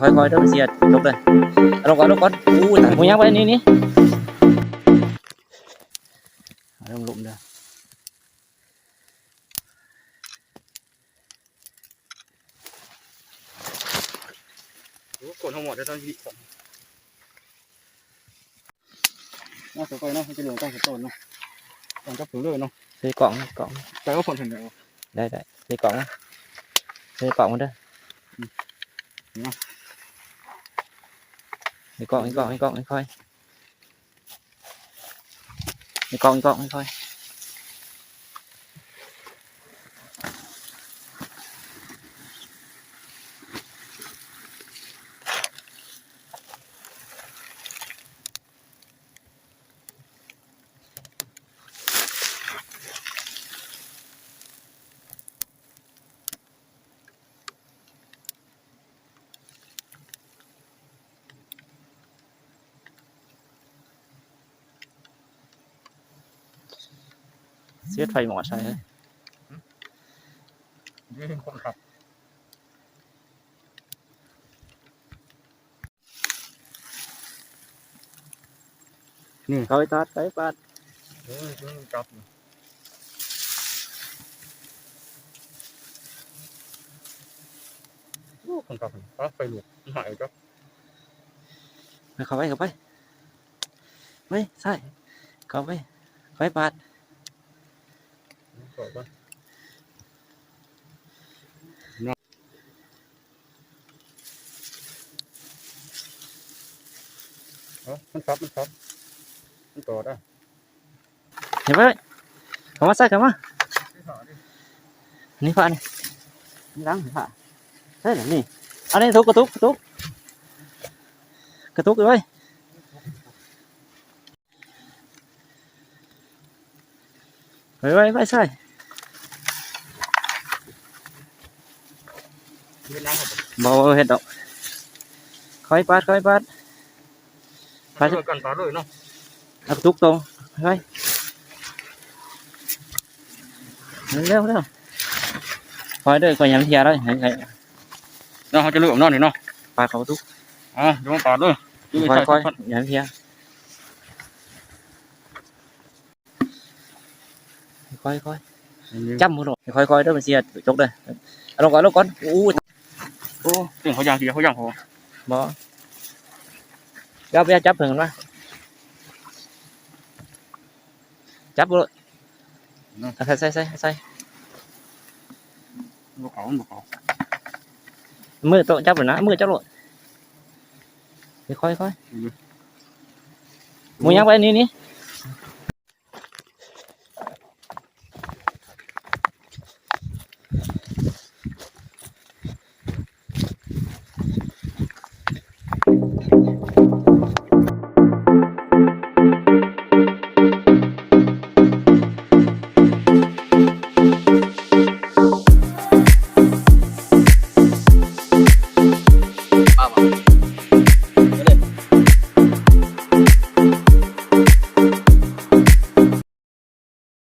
ค่อยๆเด้อเสียจบเลยลงก่อนอู้ต่างหูยังไปนี่ลงหลุมเด้อกดทั้งหมดได้ตอนที่ผมน่าสนใจเนาะจะเหลือต้องสนใจเนาะต้องจับถือเลยเนาะใส่กล่องใจก็คนถึงเดียวได้ใส่กล่องมันเด้อใส่กล่องค่อยใส่กล่องค่อยเสียไฟหมอใช่ไหมนี่คนขับนี่เขาไปตัดจับคนขับไฟหลุดหายจับเข้าไปไม่ใช่เข้าไปปาดมันต่อได้เห็นไหมเข้ามาใส่เข้ามานี่ผ่านี่ล้างผ่าใช่หรือนี่อันนี้กระตุกเลยไปใช่บ่เห็ดดอกค่อยปาดปาดกันปาดเลยเนาะกระตุกตรงไปเร็วคอยด้วยคอยย้ำเทียด้วยไงเราจะเลือกนอนนี่เนาะปาดเขาทุกดูมันปาดด้วยค่อยย้ำเทียค่อยจำมือหน่อยค่อยด้วยมันเสียจกเลยลงก่อนอู้โอ้เรื่องเขาย่างพอบ่จับจับถึงมั้ยจับเลยใส่บุกเขามือโตจับเลยนะมือจับเลยค่อยมึงยังไปนี่